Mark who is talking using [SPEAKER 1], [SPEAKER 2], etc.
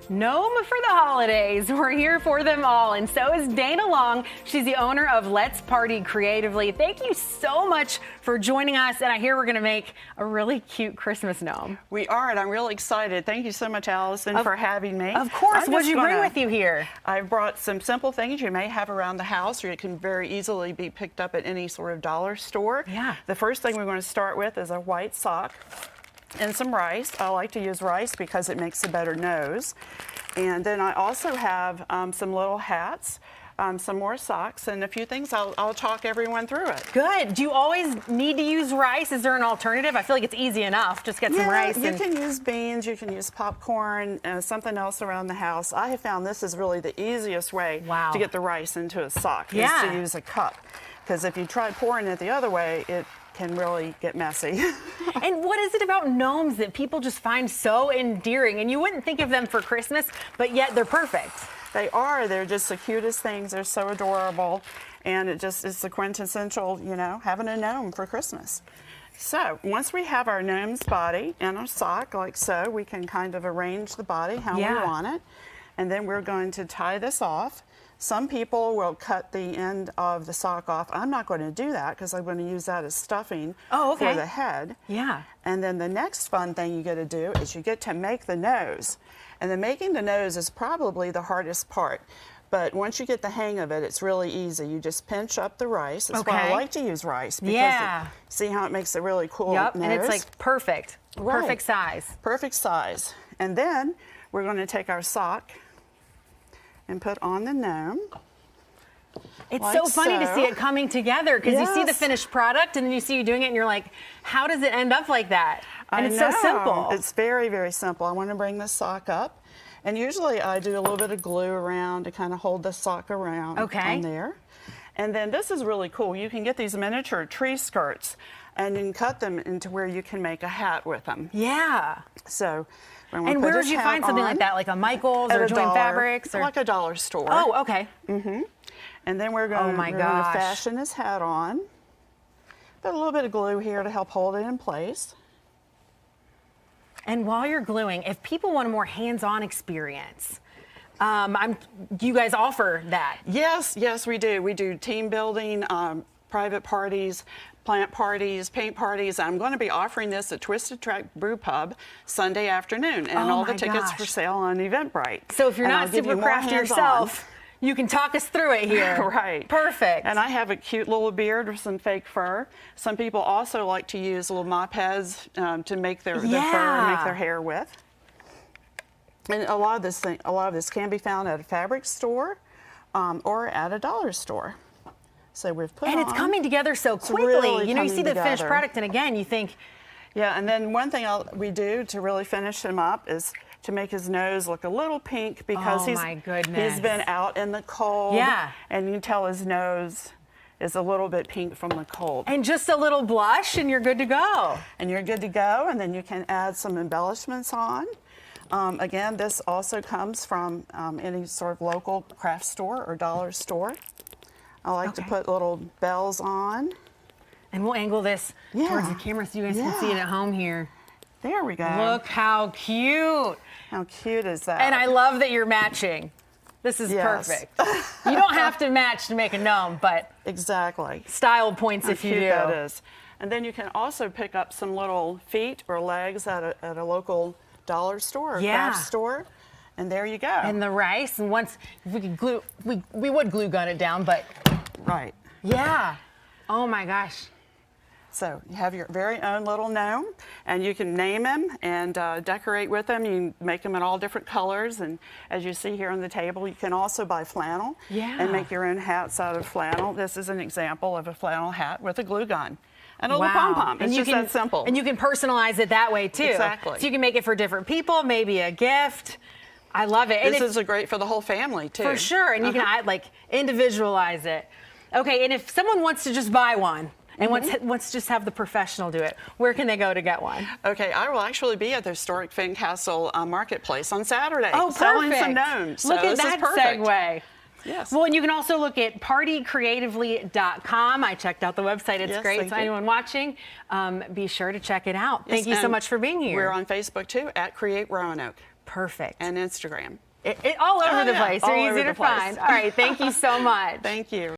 [SPEAKER 1] Gnome for the holidays. We're here for them all, and so is Dana Long. She's the owner of Let's Party Creatively. Thank you so much for joining us, and I hear we're going to make a really cute Christmas gnome.
[SPEAKER 2] We are, and I'm really excited. Thank you so much, Allison, for having me.
[SPEAKER 1] Of course. What did you bring with you here?
[SPEAKER 2] I've brought some simple things you may have around the house, or it can very easily be picked up at any sort of dollar store.
[SPEAKER 1] Yeah.
[SPEAKER 2] The first thing we're going to start with is a white sock and some rice. I like to use rice because it makes a better nose. And then I also have some little hats, some more socks, and a few things. I'll talk everyone through it.
[SPEAKER 1] Good. Do you always need to use rice? Is there an alternative? I feel like it's easy enough. Just get some rice.
[SPEAKER 2] You can use beans, you can use popcorn, something else around the house. I have found this is really the easiest way to get the rice into a sock, is to use a cup. Because if you try pouring it the other way, it can really get messy.
[SPEAKER 1] And what is it about gnomes that people just find so endearing? And you wouldn't think of them for Christmas, but yet they're perfect.
[SPEAKER 2] They are. They're just the cutest things. They're so adorable. And it just is the quintessential, you know, having a gnome for Christmas. So once we have our gnome's body in our sock, like so, we can kind of arrange the body how we want it. And then we're going to tie this off. Some people will cut the end of the sock off. I'm not going to do that because I'm going to use that as stuffing for the head. Yeah. And then the next fun thing you get to do is you get to make the nose. And then making the nose is probably the hardest part. But once you get the hang of it, it's really easy. You just pinch up the rice. That's why I like to use rice. Because see how it makes a really cool nose?
[SPEAKER 1] And it's like perfect. Perfect size.
[SPEAKER 2] Perfect size. And then we're going to take our sock and put on the gnome.
[SPEAKER 1] It's like so funny to see it coming together because you see the finished product and then you see you doing it and you're like, how does it end up like that? And it's so simple.
[SPEAKER 2] It's very, very simple. I want to bring this sock up. And usually I do a little bit of glue around to kind of hold the sock around on there. And then this is really cool. You can get these miniature tree skirts and you can cut them into where you can make a hat with them.
[SPEAKER 1] Yeah.
[SPEAKER 2] So.
[SPEAKER 1] And where would you find something like that, like a Michael's or Joint Fabrics? Or
[SPEAKER 2] like a dollar store.
[SPEAKER 1] Oh, okay.
[SPEAKER 2] And then we're going to fashion his hat on. Put a little bit of glue here to help hold it in place.
[SPEAKER 1] And while you're gluing, if people want a more hands-on experience, do you guys offer that?
[SPEAKER 2] Yes, we do. We do team building, private parties, plant parties, paint parties. I'm going to be offering this at Twisted Track Brew Pub Sunday afternoon, and all the tickets for sale on Eventbrite.
[SPEAKER 1] So if you're not super crafty yourself, you can talk us through it here.
[SPEAKER 2] Right.
[SPEAKER 1] Perfect.
[SPEAKER 2] And I have a cute little beard with some fake fur. Some people also like to use little mop heads to make their fur and make their hair with. And a lot of this can be found at a fabric store or at a dollar store. So we've put
[SPEAKER 1] it's coming together so quickly.
[SPEAKER 2] Really,
[SPEAKER 1] you know, you see the finished product, and again, you think.
[SPEAKER 2] Yeah, and then one thing we do to really finish him up is to make his nose look a little pink because he's been out in the cold. Yeah. And you can tell his nose is a little bit pink from the cold.
[SPEAKER 1] And just a little blush, and you're good to go.
[SPEAKER 2] And you're good to go, and then you can add some embellishments on. Again, this also comes from any sort of local craft store or dollar store. I like to put little bells on.
[SPEAKER 1] And we'll angle this towards the camera so you guys can see it at home here.
[SPEAKER 2] There we go.
[SPEAKER 1] Look how cute.
[SPEAKER 2] How cute is that?
[SPEAKER 1] And I love that you're matching. This is perfect. You don't have to match to make a gnome, but style points if you do.
[SPEAKER 2] That is. And then you can also pick up some little feet or legs at a local dollar store or craft store. And there you go.
[SPEAKER 1] And the rice, and once if we could glue, we would glue gun it down, but yeah. Oh my gosh.
[SPEAKER 2] So you have your very own little gnome, and you can name him and decorate with him. You can make them in all different colors, and as you see here on the table, you can also buy flannel and make your own hats out of flannel. This is an example of a flannel hat with a glue gun. And a little pom-pom. It's just that simple.
[SPEAKER 1] And you can personalize it that way, too.
[SPEAKER 2] Exactly.
[SPEAKER 1] So you can make it for different people, maybe a gift. I love it.
[SPEAKER 2] This is great for the whole family, too.
[SPEAKER 1] For sure. And you can individualize it. Okay, and if someone wants to just buy one and wants to just have the professional do it, where can they go to get one?
[SPEAKER 2] Okay, I will actually be at the historic Fincastle Marketplace on Saturday.
[SPEAKER 1] Oh,
[SPEAKER 2] selling some gnomes.
[SPEAKER 1] Look at that segue.
[SPEAKER 2] Yes.
[SPEAKER 1] Well, and you can also look at partycreatively.com. I checked out the website. It's great. So anyone watching, be sure to check it out. Thank you so much for being here.
[SPEAKER 2] We're on Facebook, too, at Create Roanoke.
[SPEAKER 1] Perfect.
[SPEAKER 2] and Instagram.
[SPEAKER 1] All over the
[SPEAKER 2] yeah,
[SPEAKER 1] place.
[SPEAKER 2] all
[SPEAKER 1] They're
[SPEAKER 2] over
[SPEAKER 1] easy
[SPEAKER 2] the
[SPEAKER 1] to
[SPEAKER 2] place.
[SPEAKER 1] find. All right. Thank you so much.
[SPEAKER 2] Thank you.